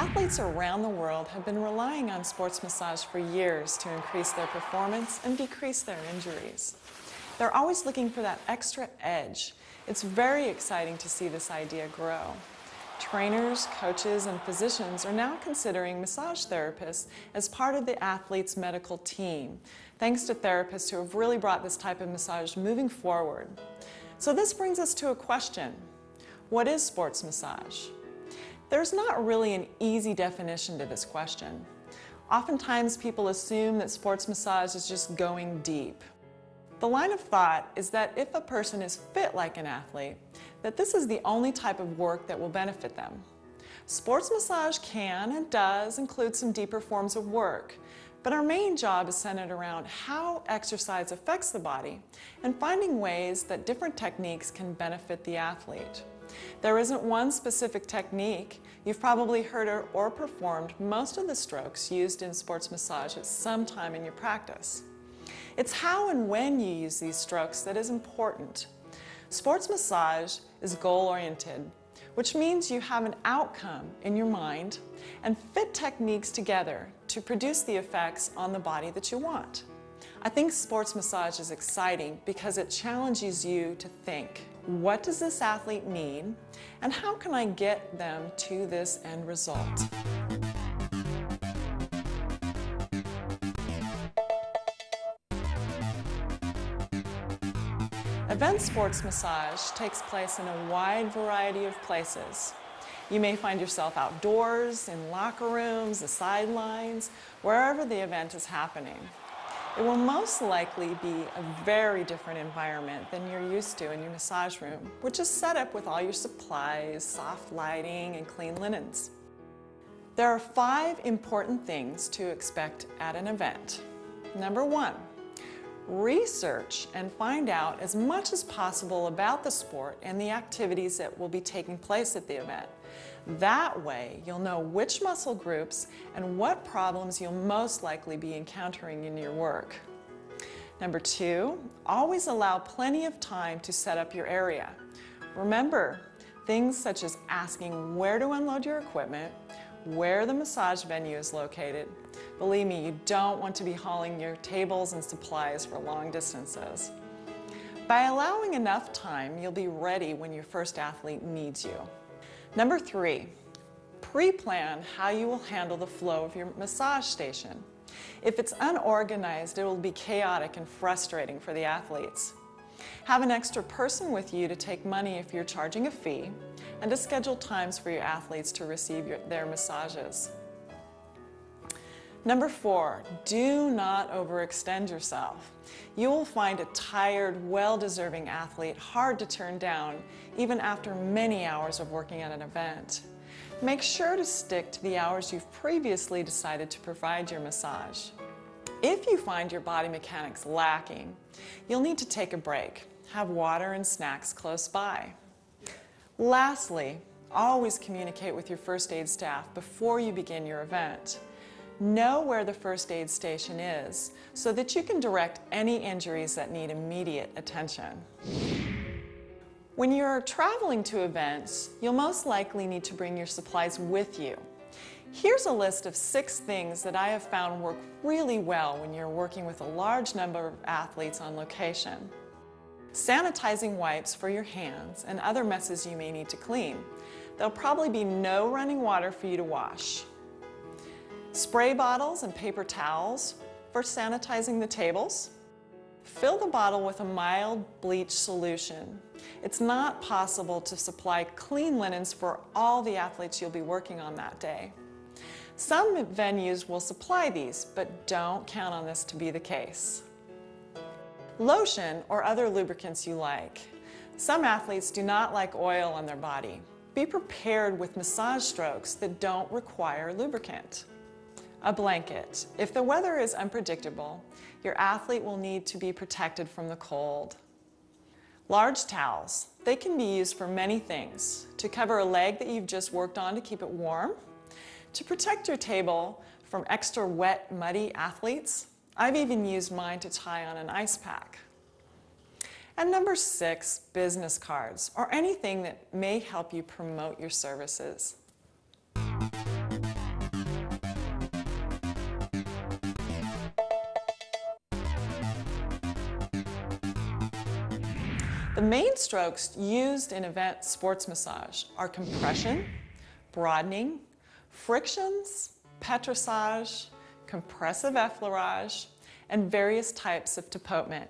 Athletes around the world have been relying on sports massage for years to increase their performance and decrease their injuries. They're always looking for that extra edge. It's very exciting to see this idea grow. Trainers, coaches, and physicians are now considering massage therapists as part of the athlete's medical team, thanks to therapists who have really brought this type of massage moving forward. So this brings us to a question. What is sports massage? There's not really an easy definition to this question. Oftentimes people assume that sports massage is just going deep. The line of thought is that if a person is fit like an athlete, that this is the only type of work that will benefit them. Sports massage can and does include some deeper forms of work, but our main job is centered around how exercise affects the body and finding ways that different techniques can benefit the athlete. There isn't one specific technique. You've probably heard or performed most of the strokes used in sports massage at some time in your practice. It's how and when you use these strokes that is important. Sports massage is goal-oriented, which means you have an outcome in your mind and fit techniques together to produce the effects on the body that you want. I think sports massage is exciting because it challenges you to think, what does this athlete need, and how can I get them to this end result? Event sports massage takes place in a wide variety of places. You may find yourself outdoors, in locker rooms, the sidelines, wherever the event is happening. It will most likely be a very different environment than you're used to in your massage room, which is set up with all your supplies, soft lighting, and clean linens. There are 5 important things to expect at an event. Number 1, research and find out as much as possible about the sport and the activities that will be taking place at the event. That way, you'll know which muscle groups and what problems you'll most likely be encountering in your work. Number 2, always allow plenty of time to set up your area. Remember, things such as asking where to unload your equipment, where the massage venue is located. Believe me, you don't want to be hauling your tables and supplies for long distances. By allowing enough time, you'll be ready when your first athlete needs you. Number 3, pre-plan how you will handle the flow of your massage station. If it's unorganized, it will be chaotic and frustrating for the athletes. Have an extra person with you to take money if you're charging a fee, and to schedule times for your athletes to receive their massages. Number 4, do not overextend yourself. You will find a tired, well-deserving athlete hard to turn down, even after many hours of working at an event. Make sure to stick to the hours you've previously decided to provide your massage. If you find your body mechanics lacking, you'll need to take a break. Have water and snacks close by. Lastly, always communicate with your first aid staff before you begin your event. Know where the first aid station is so that you can direct any injuries that need immediate attention. When you're traveling to events, you'll most likely need to bring your supplies with you. Here's a list of 6 things that I have found work really well when you're working with a large number of athletes on location. Sanitizing wipes for your hands and other messes you may need to clean. There'll probably be no running water for you to wash. Spray bottles and paper towels for sanitizing the tables. Fill the bottle with a mild bleach solution. It's not possible to supply clean linens for all the athletes you'll be working on that day. Some venues will supply these, but don't count on this to be the case. Lotion or other lubricants you like. Some athletes do not like oil on their body. Be prepared with massage strokes that don't require lubricant. A blanket. If the weather is unpredictable, your athlete will need to be protected from the cold. Large towels. They can be used for many things. To cover a leg that you've just worked on to keep it warm. To protect your table from extra wet, muddy athletes. I've even used mine to tie on an ice pack. And number 6, business cards, or anything that may help you promote your services. The main strokes used in event sports massage are compression, broadening, frictions, petrissage, compressive effleurage, and various types of tapotement.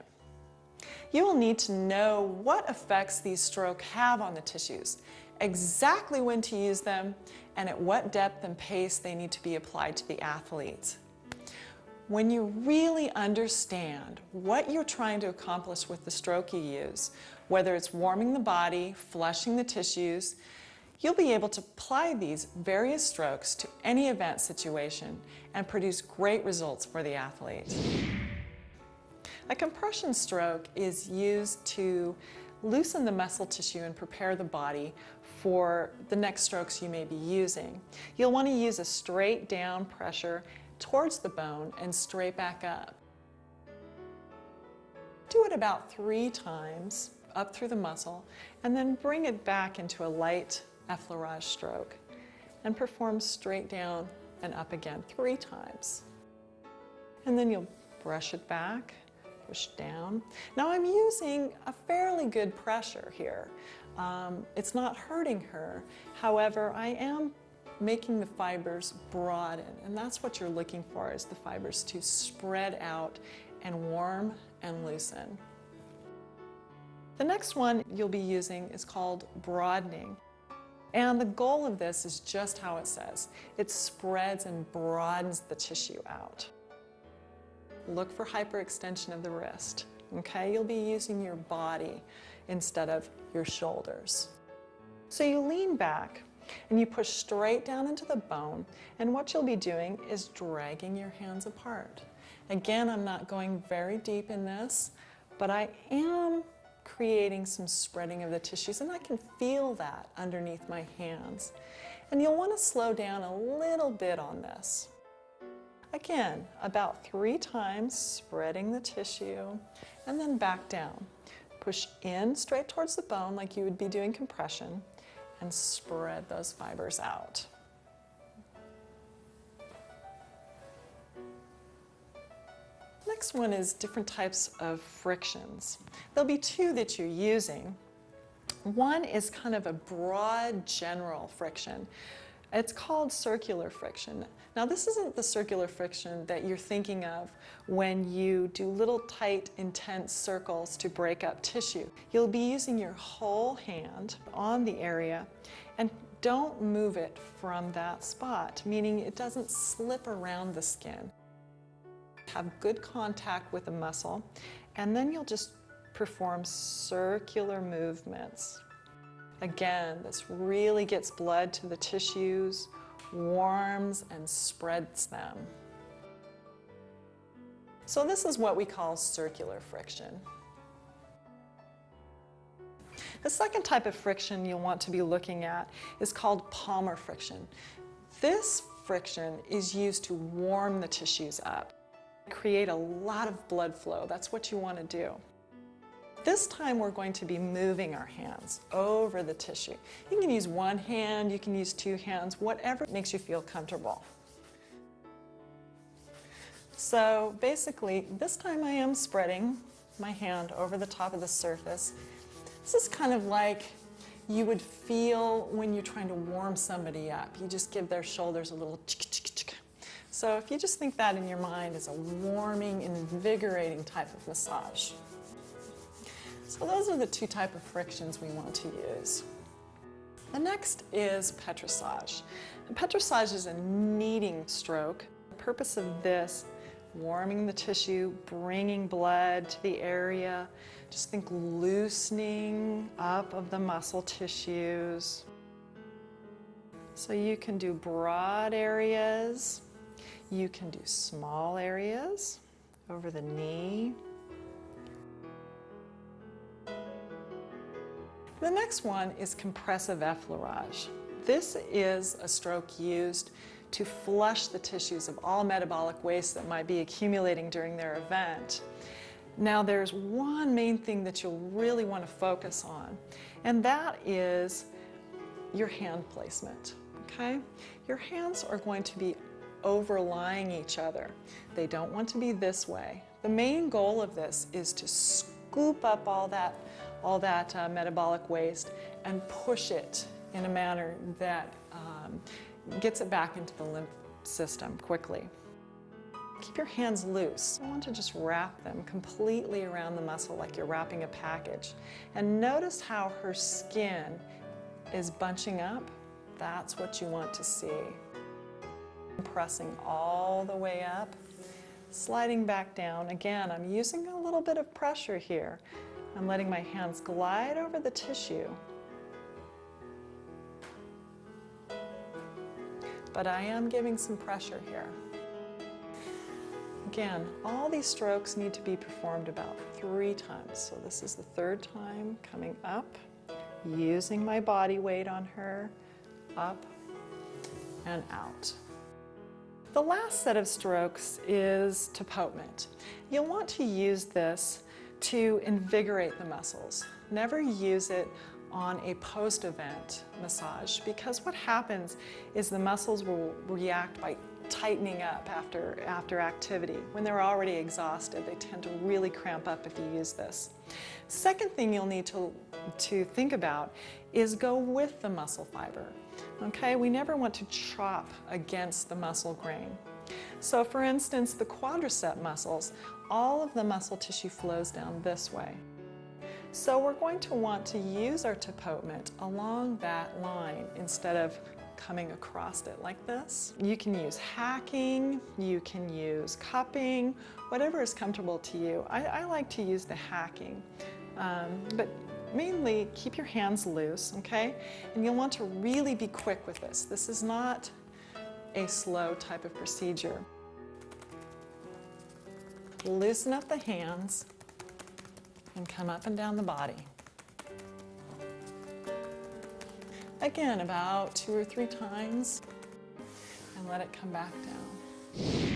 You will need to know what effects these strokes have on the tissues, exactly when to use them, and at what depth and pace they need to be applied to the athlete. When you really understand what you're trying to accomplish with the stroke you use, whether it's warming the body, flushing the tissues, you'll be able to apply these various strokes to any event situation and produce great results for the athlete. A compression stroke is used to loosen the muscle tissue and prepare the body for the next strokes you may be using. You'll want to use a straight down pressure towards the bone and straight back up. Do it about 3 times up through the muscle and then bring it back into a light effleurage stroke and perform straight down and up again 3 times. And then you'll brush it back, push down. Now I'm using a fairly good pressure here. It's not hurting her. However, I am making the fibers broaden, and that's what you're looking for, is the fibers to spread out and warm and loosen. The next one you'll be using is called broadening. And the goal of this is just how it says. It spreads and broadens the tissue out. Look for hyperextension of the wrist. Okay, you'll be using your body instead of your shoulders. So you lean back and you push straight down into the bone, and what you'll be doing is dragging your hands apart. Again, I'm not going very deep in this, but I am creating some spreading of the tissues, and I can feel that underneath my hands. And you'll want to slow down a little bit on this. Again, about 3 times, spreading the tissue, and then back down. Push in straight towards the bone like you would be doing compression, and spread those fibers out. Next one is different types of frictions. There'll be 2 that you're using. One is kind of a broad general friction. It's called circular friction. Now this isn't the circular friction that you're thinking of when you do little tight intense circles to break up tissue. You'll be using your whole hand on the area and don't move it from that spot, meaning it doesn't slip around the skin. Have good contact with the muscle, and then you'll just perform circular movements. Again, this really gets blood to the tissues, warms and spreads them. So this is what we call circular friction. The second type of friction you'll want to be looking at is called palmar friction. This friction is used to warm the tissues up, create a lot of blood flow. That's what you want to do. This time we're going to be moving our hands over the tissue. You can use 1 hand, you can use 2 hands, whatever makes you feel comfortable. So basically, this time I am spreading my hand over the top of the surface. This is kind of like you would feel when you're trying to warm somebody up. You just give their shoulders a little chick-chick-chick. So if you just think that in your mind as a warming, invigorating type of massage. So those are the 2 types of frictions we want to use. The next is petrissage. And petrissage is a kneading stroke. The purpose of this, warming the tissue, bringing blood to the area. Just think loosening up of the muscle tissues. So you can do broad areas. You can do small areas over the knee. The next one is compressive effleurage. This is a stroke used to flush the tissues of all metabolic waste that might be accumulating during their event. Now there's one main thing that you'll really want to focus on, and that is your hand placement, okay? Your hands are going to be overlying each other. They don't want to be this way. The main goal of this is to scoop up all that all that metabolic waste and push it in a manner that gets it back into the lymph system quickly. Keep your hands loose. You want to just wrap them completely around the muscle like you're wrapping a package. And notice how her skin is bunching up. That's what you want to see. Pressing all the way up, sliding back down. Again, I'm using a little bit of pressure here. I'm letting my hands glide over the tissue. But I am giving some pressure here. Again, all these strokes need to be performed about 3 times. So this is the 3rd time, coming up, using my body weight on her, up and out. The last set of strokes is tapotement. You'll want to use this to invigorate the muscles. Never use it on a post-event massage, because what happens is the muscles will react by tightening up after activity. When they're already exhausted, they tend to really cramp up if you use this. Second thing you'll need to think about is go with the muscle fiber. Okay, we never want to chop against the muscle grain. So for instance, the quadricep muscles, all of the muscle tissue flows down this way. So we're going to want to use our tapotement along that line instead of coming across it like this. You can use hacking, you can use cupping, whatever is comfortable to you. I like to use the hacking, but mainly keep your hands loose, okay? And you'll want to really be quick with this. This is not a slow type of procedure. Loosen up the hands and come up and down the body. Again, about 2 or 3 times, and let it come back down.